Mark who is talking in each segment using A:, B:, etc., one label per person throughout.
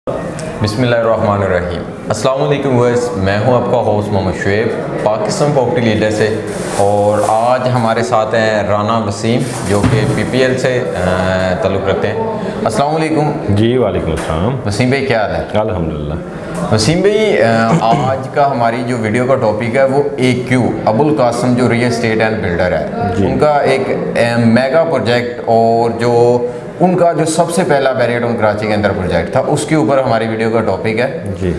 A: बिस्मिल्लाहिर्रहमानिर्रहीम। अस्सलाम वालेकुम व्यूअर्स, मैं हूं आपका host Mohammad Shoaib Pakistan property leader से। और आज हमारे साथ हैं राना वसीम जो कि पीपीएल से ताल्लुक़ रखते हैं। अस्सलाम वालेकुम।
B: जी वालेकुम अस्सलाम।
A: वसीम भाई क्या हाल है?
B: अल्हम्दुलिल्लाह।
A: वसीम भाई, आज का हमारी जो वीडियो का टॉपिक है वो AQ अबुल कासम जो रियल एस्टेट एंड बिल्डर है, उनका एक मेगा प्रोजेक्ट और जो उनका जो सबसे पहला बैरियर टाउन कराची के अंदर प्रोजेक्ट था उसके ऊपर हमारी वीडियो का टॉपिक है
B: जी।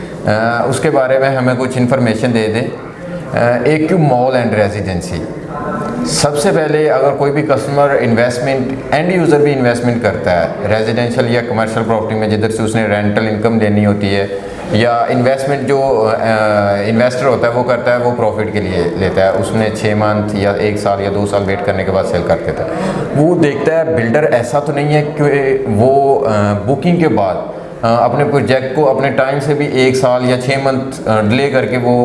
A: उसके बारे में हमें कुछ इन्फॉर्मेशन दे दें। AQ मॉल एंड रेजिडेंसी, सबसे पहले अगर कोई भी कस्टमर इन्वेस्टमेंट एंड यूज़र भी इन्वेस्टमेंट करता है रेजिडेंशियल या कमर्शियल प्रॉपर्टी में, जिधर से उसने रेंटल इनकम देनी होती है, या इन्वेस्टमेंट जो इन्वेस्टर होता है वो करता है, वो प्रॉफिट के लिए लेता है, उसने 6 मंथ या 1 साल या 2 साल वेट करने के बाद सेल कर देता है। वो देखता है बिल्डर ऐसा तो नहीं है कि वो बुकिंग के बाद अपने प्रोजेक्ट को अपने टाइम से भी 1 साल या 6 मंथ डिले करके वो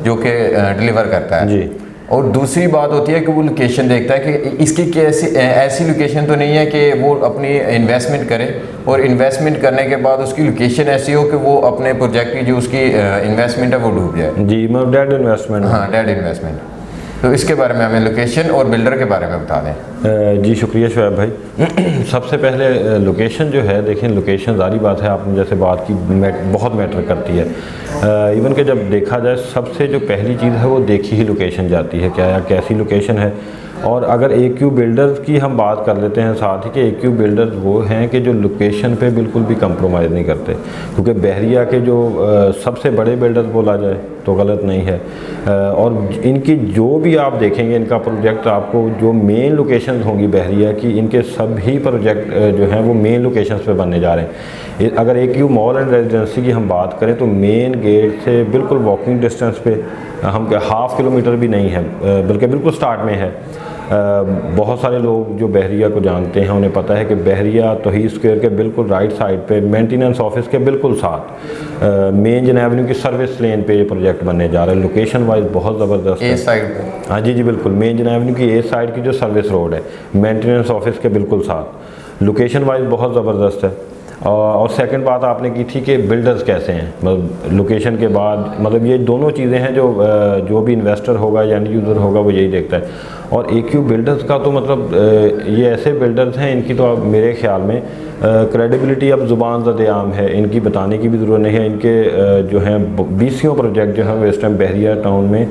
A: जो कि डिलीवर करता है
B: जी।
A: और दूसरी बात होती है कि वो लोकेशन देखता है कि इसकी कैसी ऐसी लोकेशन तो नहीं है कि वो अपनी इन्वेस्टमेंट करे और इन्वेस्टमेंट करने के बाद उसकी लोकेशन ऐसी हो कि वो अपने प्रोजेक्ट की जो उसकी इन्वेस्टमेंट है वो डूब जाए।
B: जी, मैं डेड इन्वेस्टमेंट।
A: हाँ, डेड इन्वेस्टमेंट। तो इसके बारे में हमें लोकेशन और बिल्डर के बारे में बता दें।
B: जी शुक्रिया शुएब भाई। सबसे पहले लोकेशन जो है, देखें लोकेशन ज़ाहिर बात है आपने जैसे बात की बहुत मैटर करती है। इवन कि जब देखा जाए सबसे जो पहली चीज़ है वो देखी ही लोकेशन जाती है, क्या या कैसी लोकेशन है। और अगर AQ बिल्डर्स की हम बात कर लेते हैं साथ ही कि AQ बिल्डर्स वो हैं कि जो लोकेशन पे बिल्कुल भी कंप्रोमाइज़ नहीं करते, क्योंकि बहरिया के जो सबसे बड़े बिल्डर्स बोला जाए तो गलत नहीं है। और इनकी जो भी आप देखेंगे इनका प्रोजेक्ट, आपको जो मेन लोकेशंस होंगी बहरिया की, इनके सभी प्रोजेक्ट जो हैं वो मेन लोकेशंस पे बनने जा रहे हैं। अगर AQ मॉल एंड रेजिडेंसी की हम बात करें तो मेन गेट से बिल्कुल वॉकिंग डिस्टेंस पे, हम ½ किलोमीटर भी नहीं है, बल्कि बिल्कुल स्टार्ट में है। बहुत सारे लोग जो बहरिया को जानते हैं उन्हें पता है कि बहरिया तौहीद स्क्वायर के बिल्कुल राइट साइड पे मेंटेनेंस ऑफिस के बिल्कुल साथ मेन जन एवेन्यू की सर्विस लेन पे ये प्रोजेक्ट बनने जा रहा है। लोकेशन वाइज बहुत ज़बरदस्त है।
A: साइड पे?
B: हाँ जी जी बिल्कुल, मेन जन एवेन्यू की A साइड की जो सर्विस रोड है मेंटेनेंस ऑफिस के बिल्कुल साथ, लोकेशन वाइज बहुत ज़बरदस्त है। और सेकंड बात आपने की थी कि बिल्डर्स कैसे हैं, मतलब लोकेशन के बाद, मतलब ये दोनों चीज़ें हैं जो भी इन्वेस्टर होगा यानी यूज़र होगा वो यही देखता है। और AQ बिल्डर्स का तो मतलब ये ऐसे बिल्डर्स हैं, इनकी तो अब मेरे ख्याल में क्रेडिबिलिटी अब ज़ुबान ज़द-ए-आम है, इनकी बताने की भी ज़रूरत नहीं है। इनके जो हैं 20 प्रोजेक्ट जो हैं वो इस टाइम बहरिया टाउन में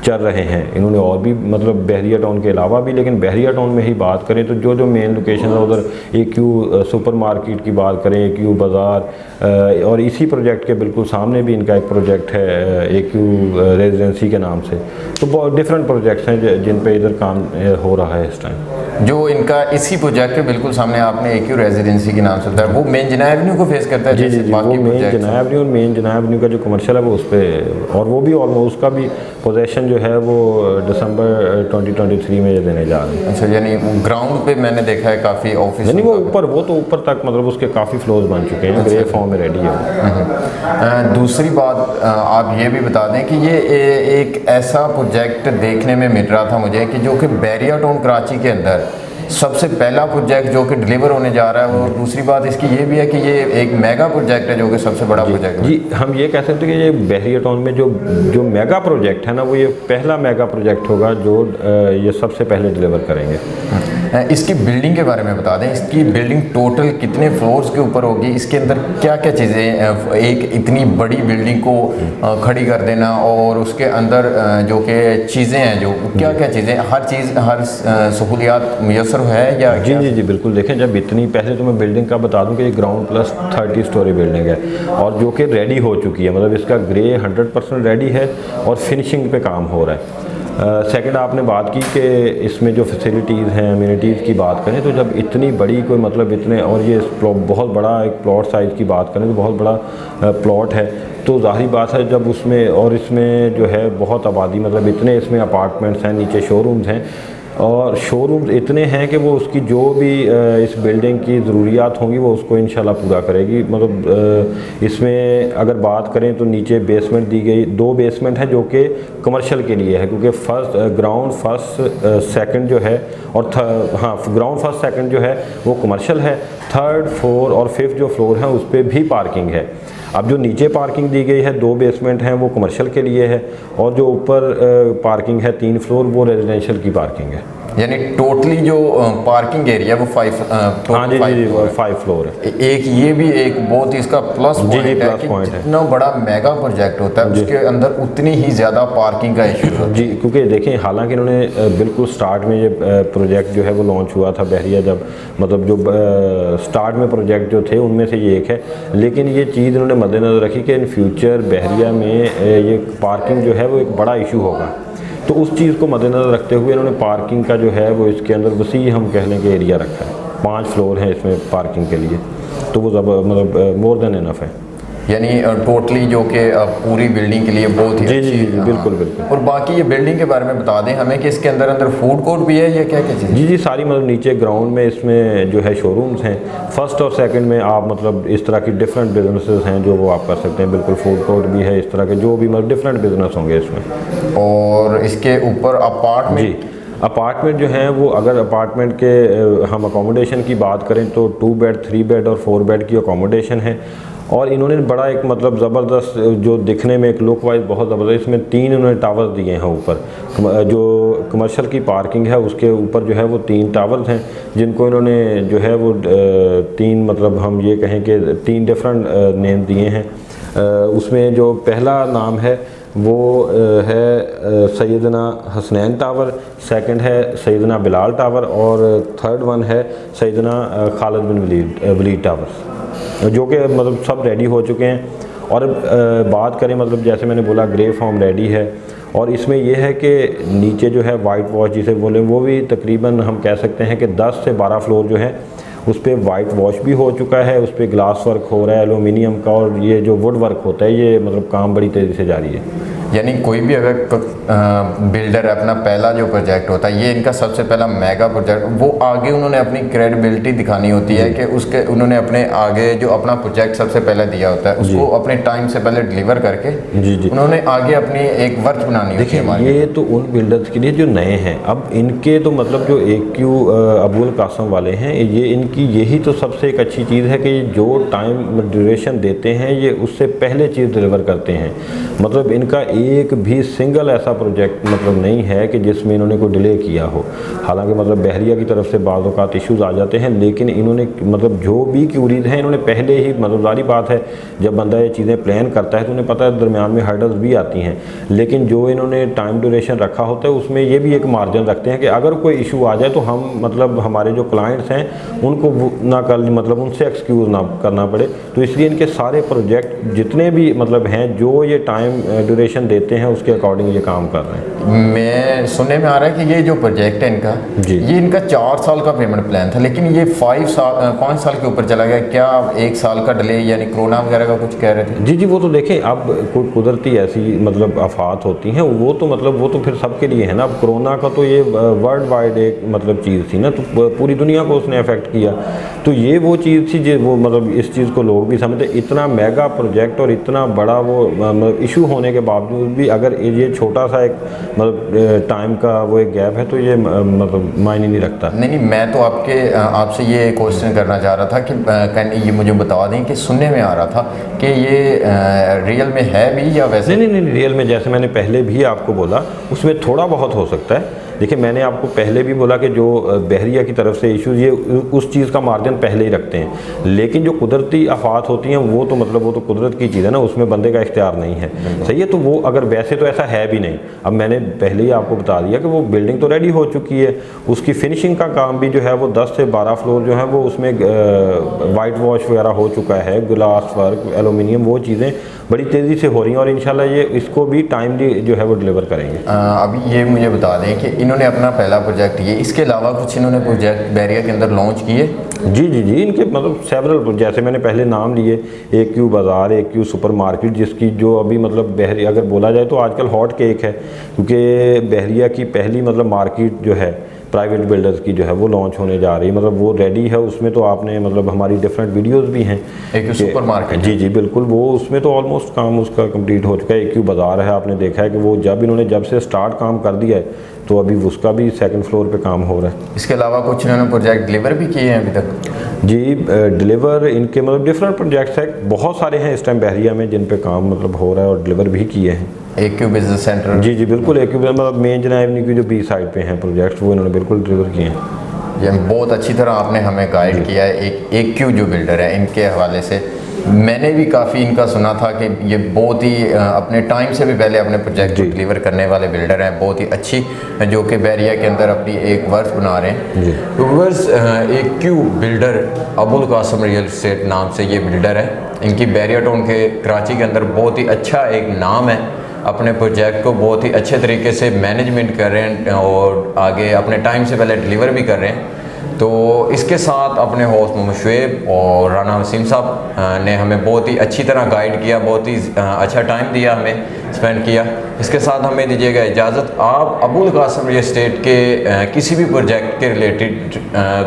B: चल रहे हैं। इन्होंने और भी मतलब बहरिया टाउन के अलावा भी, लेकिन बहरिया टाउन में ही बात करें तो जो मेन लोकेशन है उधर AQ सुपर मार्केट की बात करें, AQ बाज़ार, और इसी प्रोजेक्ट के बिल्कुल सामने भी इनका एक प्रोजेक्ट है AQ रेजिडेंसी के नाम से। तो बहुत डिफरेंट प्रोजेक्ट्स हैं जिन पे इधर काम हो रहा है इस टाइम।
A: जो इनका इसी प्रोजेक्ट के बिल्कुल सामने आपने AQ रेजिडेंसी के नाम से बताया, वो मेन जना एवेन्यू को फेस करता है?
B: जी जी जी, वो मेन जना एवेन्यू, और मेन जना एवेन्यू का जो कमर्शियल है वो उस पर, और वो भी ऑलमोस्ट उसका भी पोजेशन जो है वो दिसंबर 2023 में ये देने जा रहे हैं।
A: अच्छा, यानी ग्राउंड पे मैंने देखा है काफ़ी ऑफिस,
B: यानी वो ऊपर, वो तो ऊपर तक मतलब उसके काफ़ी फ्लोर्स बन चुके हैं, ग्रे फॉर्म में रेडी है।
A: दूसरी बात आप ये भी बता दें कि ये एक ऐसा प्रोजेक्ट देखने में मिल रहा था मुझे कि जो कि बहरिया टाउन कराची के अंदर सबसे पहला प्रोजेक्ट जो कि डिलीवर होने जा रहा है। और दूसरी बात इसकी ये भी है कि ये एक मेगा प्रोजेक्ट है जो कि सबसे बड़ा प्रोजेक्ट है।
B: जी, हम ये कह सकते हैं कि ये बहरिया टाउन में जो मेगा प्रोजेक्ट है ना, वो ये पहला मेगा प्रोजेक्ट होगा जो ये सबसे पहले डिलीवर करेंगे।
A: इसकी बिल्डिंग के बारे में बता दें, इसकी बिल्डिंग टोटल कितने फ्लोर्स के ऊपर होगी, इसके अंदर क्या क्या चीज़ें, एक इतनी बड़ी बिल्डिंग को खड़ी कर देना और उसके अंदर जो कि चीज़ें हैं, जो क्या क्या चीज़ें, हर चीज़, हर सहूलियात मुयसर है या?
B: जी जी जी बिल्कुल। देखें, जब इतनी, पहले तो मैं बिल्डिंग का बता दूं कि ये ग्राउंड प्लस 30 स्टोरी बिल्डिंग है और जो कि रेडी हो चुकी है, मतलब इसका ग्रे 100% रेडी है और फिनिशिंग पे काम हो रहा है। सेकंड आपने बात की कि इसमें जो फैसिलिटीज़ हैं, अम्यूनिटीज़ की बात करें तो जब इतनी बड़ी कोई मतलब इतने, और ये बहुत बड़ा एक प्लॉट साइज़ की बात करें तो बहुत बड़ा प्लॉट है, तो ज़ाहिर बात है जब उसमें, और इसमें जो है बहुत आबादी, मतलब इतने इसमें अपार्टमेंट्स हैं, नीचे शोरूम्स हैं, और शोरूम इतने हैं कि वो उसकी जो भी इस बिल्डिंग की ज़रूरियात होंगी वो उसको इंशाल्लाह पूरा करेगी। मतलब इसमें अगर बात करें तो नीचे बेसमेंट दी गई, 2 बेसमेंट हैं जो कि कमर्शियल के लिए है, क्योंकि ग्राउंड फर्स्ट सेकंड जो है और ग्राउंड फर्स्ट सेकंड जो है वो कमर्शियल है, 3rd 4 और 5th जो फ्लोर है उस पर भी पार्किंग है। अब जो नीचे पार्किंग दी गई है 2 बेसमेंट हैं वो कमर्शियल के लिए है, और जो ऊपर पार्किंग है 3 फ्लोर वो रेजिडेंशियल की पार्किंग है।
A: यानी टोटली जो पार्किंग एरिया वो 5
B: फ्लोर है।
A: एक ये भी एक बहुत ही इसका प्लस पॉइंट है कि जितना बड़ा मेगा प्रोजेक्ट होता है उसके अंदर उतनी ही ज़्यादा पार्किंग का इशू होता है।
B: जी, क्योंकि देखें हालांकि इन्होंने बिल्कुल स्टार्ट में ये प्रोजेक्ट जो है वो लॉन्च हुआ था बहरिया, जब मतलब जो स्टार्ट में प्रोजेक्ट जो थे उनमें से ये एक है, लेकिन ये चीज़ इन्होंने मद्देनज़र रखी कि इन फ्यूचर बहरिया में ये पार्किंग जो है वो एक बड़ा इशू होगा। तो उस चीज़ को मद्देनज़र रखते हुए इन्होंने पार्किंग का जो है वो इसके अंदर वसी हम कह लें कि एरिया रखा है। 5 फ्लोर हैं इसमें पार्किंग के लिए, तो वो मतलब मोर देन इनफ है।
A: यानी टोटली जो कि पूरी बिल्डिंग के लिए बहुत ही
B: जी
A: अच्छी।
B: जी जी बिल्कुल बिल्कुल।
A: और बाकी ये बिल्डिंग के बारे में बता दें हमें कि इसके अंदर अंदर फूड कोर्ट भी है या क्या क्या चीज़?
B: जी जी, सारी मतलब नीचे ग्राउंड में इसमें जो है शोरूम्स हैं, फर्स्ट और सेकंड में आप मतलब इस तरह की डिफरेंट बिजनेसेस हैं जो वो आप कर सकते हैं। बिल्कुल फूड कोर्ट भी है, इस तरह के जो भी मतलब डिफरेंट बिजनेस होंगे इसमें।
A: और इसके ऊपर अपार्टमेंट?
B: जी, अपार्टमेंट जो हैं वो अगर अपार्टमेंट के हम अकोमोडेशन की बात करें तो 2 बेड 3 बेड और 4 बेड की अकोमोडेशन है। और इन्होंने बड़ा एक मतलब ज़बरदस्त जो दिखने में एक लुक वाइज बहुत ज़बरदस्त, इसमें 3 इन्होंने टावर्स दिए हैं ऊपर। जो कमर्शियल की पार्किंग है उसके ऊपर जो है वो 3 टावर्स हैं, जिनको इन्होंने जो है वो 3 मतलब हम ये कहें कि 3 डिफरेंट नेम दिए हैं। उसमें जो पहला नाम है वो है सैयदना हसनैन टावर, सेकंड है सैयदना बिलाल टावर और 3rd वन है सैयदना खालिद बिन वलीद टावर, जो कि मतलब सब रेडी हो चुके हैं। और बात करें मतलब जैसे मैंने बोला ग्रे फॉर्म रेडी है, और इसमें यह है कि नीचे जो है वाइट वॉश जिसे बोलें वो भी तकरीबन हम कह सकते हैं कि 10 से 12 फ्लोर जो है उस पर वाइट वॉश भी हो चुका है, उस पर ग्लास वर्क हो रहा है एलुमिनियम का, और ये जो वुड वर्क होता है ये मतलब काम बड़ी तेज़ी से जारी है।
A: यानी कोई भी अगर बिल्डर अपना पहला जो प्रोजेक्ट होता है, ये इनका सबसे पहला मेगा प्रोजेक्ट, वो आगे उन्होंने अपनी क्रेडिबिलिटी दिखानी होती है कि उसके उन्होंने अपने आगे जो अपना प्रोजेक्ट सबसे पहले दिया होता है उसको अपने टाइम से पहले डिलीवर करके
B: जी
A: उन्होंने आगे अपनी एक वर्थ बनानी होती है।
B: देखिए ये तो उन बिल्डर्स के लिए जो नए हैं, अब इनके तो मतलब जो AQ अबुल कासम वाले हैं, ये इनकी यही तो सबसे एक अच्छी चीज़ है कि जो टाइम ड्यूरेशन देते हैं ये उससे पहले चीज़ डिलीवर करते हैं। मतलब इनका एक भी सिंगल ऐसा प्रोजेक्ट मतलब नहीं है कि जिसमें इन्होंने कोई डिले किया हो। हालांकि मतलब बहरिया की तरफ से बाज़ औक़ात इश्यूज़ आ जाते हैं, लेकिन इन्होंने मतलब जो भी क्यूरीज हैं इन्होंने पहले ही मतलब जारी बात है जब बंदा ये चीज़ें प्लान करता है तो उन्हें पता है दरमियान में हर्डल्स भी आती हैं, लेकिन जो इन्होंने टाइम ड्यूरेशन रखा होता है उसमें ये भी एक मार्जिन रखते हैं कि अगर कोई इशू आ जाए तो हम मतलब हमारे जो क्लाइंट्स हैं उनको ना कर मतलब उनसे एक्सक्यूज़ ना करना पड़े। तो इसलिए इनके सारे प्रोजेक्ट जितने भी मतलब हैं जो ये टाइम ड्यूरेशन देते हैं उसके अकॉर्डिंग ये काम कर रहे हैं।
A: मैं सुनने में आ रहा है कि ये जो प्रोजेक्ट है इनका ये इनका 4 साल का पेमेंट प्लान था, लेकिन ये 5 साल के ऊपर चला गया। क्या 1 साल का डिले यानी कोरोना वगैरह का कुछ कह रहे थे?
B: जी जी, वो तो देखें अब कोई कुदरती ऐसी मतलब आफात होती हैं वो तो मतलब वो तो फिर सबके लिए है ना। अब कोरोना का तो ये वर्ल्ड वाइड एक मतलब चीज़ थी ना, तो पूरी दुनिया को उसने अफेक्ट किया। तो ये वो चीज़ थी जो वो मतलब इस चीज़ को लोग भी समझते, इतना मेगा प्रोजेक्ट और इतना बड़ा वो मतलब इशू होने के बावजूद भी अगर ये छोटा सा एक मतलब टाइम का वो एक गैप है तो ये मतलब मायने नहीं रखता।
A: नहीं, मैं तो आपसे ये क्वेश्चन करना चाह रहा था कि ये मुझे बता दें कि सुनने में आ रहा था कि ये रियल में है भी या वैसे?
B: नहीं, रियल में जैसे मैंने पहले भी आपको बोला उसमें थोड़ा बहुत हो सकता है। देखिए मैंने आपको पहले भी बोला कि जो बहरिया की तरफ से इश्यूज़ ये उस चीज़ का मार्जिन पहले ही रखते हैं, लेकिन जो कुदरती आफात होती हैं वो तो मतलब वो तो कुदरत की चीज़ है ना, उसमें बंदे का इख्तियार नहीं है। सही है, तो वो अगर वैसे तो ऐसा है भी नहीं। अब मैंने पहले ही आपको बता दिया कि वो बिल्डिंग तो रेडी हो चुकी है, उसकी फिनिशिंग का काम भी जो है वो 10 से 12 फ्लोर जो है वो उसमें वाइट वॉश वगैरह हो चुका है, ग्लास वर्क एलुमिनियम वो चीज़ें बड़ी तेज़ी से हो रही हैं और इंशाल्लाह ये इसको भी टाइमली जो है वो डिलीवर करेंगे।
A: अभी ये मुझे बता दें कि इन्होंने अपना पहला प्रोजेक्ट ये, इसके अलावा कुछ इन्होंने प्रोजेक्ट बहरिया के अंदर लॉन्च किए?
B: जी, इनके मतलब सेवरल, जैसे मैंने पहले नाम लिए AQ बाज़ार, AQ सुपर मार्केट, जिसकी जो अभी मतलब बहरिया अगर बोला जाए तो आजकल हॉट केक है, क्योंकि बहरिया की पहली मतलब मार्केट जो है प्राइवेट बिल्डर्स की जो है वो लॉन्च होने जा रही है, मतलब वो रेडी है। उसमें तो आपने मतलब हमारी डिफरेंट वीडियोस भी हैं।
A: एक सुपर मार्केट,
B: जी जी बिल्कुल, वो उसमें तो ऑलमोस्ट काम उसका कंप्लीट हो चुका है। एक बाज़ार है, आपने देखा है कि वो जब से स्टार्ट काम कर दिया है तो अभी उसका भी सेकंड फ्लोर पे काम हो रहा है।
A: इसके अलावा कुछ इन्होंने प्रोजेक्ट डिलीवर भी किए हैं अभी तक?
B: जी डिलीवर इनके मतलब डिफरेंट प्रोजेक्ट्स हैं, बहुत सारे हैं इस टाइम बहरिया में जिन पे काम मतलब हो रहा है और डिलीवर भी किए हैं।
A: AQ बिजनेस सेंटर,
B: जी जी बिल्कुल, एक मतलब मेन जना एवेन्यू की जो बी साइड पे हैं प्रोजेक्ट्स, वो इन्होंने बिल्कुल डिलीवर किए हैं।
A: ये बहुत अच्छी तरह आपने हमें गाइड किया है। एक AQ जो बिल्डर है, इनके हवाले से मैंने भी काफ़ी इनका सुना था कि ये बहुत ही अपने टाइम से भी पहले अपने प्रोजेक्ट को डिलीवर करने वाले बिल्डर हैं, बहुत ही अच्छी, जो कि बहरिया के अंदर अपनी एक वर्ष बना रहे हैं। तो वर्ष AQ builder Abul Qasim real estate नाम से ये बिल्डर है। इनकी बहरिया टाउन के कराची के अंदर बहुत ही अच्छा एक नाम है, अपने प्रोजेक्ट को बहुत ही अच्छे तरीके से मैनेजमेंट कर रहे हैं और आगे अपने टाइम से पहले डिलीवर भी कर रहे हैं। तो इसके साथ अपने होस्ट मोहम्मद शुएब और राना वसीम साहब ने हमें बहुत ही अच्छी तरह गाइड किया, बहुत ही अच्छा टाइम दिया, हमें स्पेंड किया। इसके साथ हमें दीजिएगा इजाज़त। आप अबुल कासम रियल एस्टेट के किसी भी प्रोजेक्ट के रिलेटेड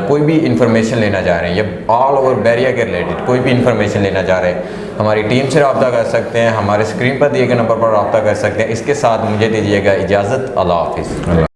A: कोई भी इंफॉर्मेशन लेना चाह रहे हैं या ऑल ओवर बहरिया के रिलेटेड कोई भी इंफॉर्मेशन लेना चाह रहे हैं, हमारी टीम से रब्ता कर सकते हैं, हमारे स्क्रीन पर दिए गए नंबर पर रब्ता कर सकते हैं। इसके साथ मुझे दीजिएगा इजाज़त। अल्लाह हाफिज़।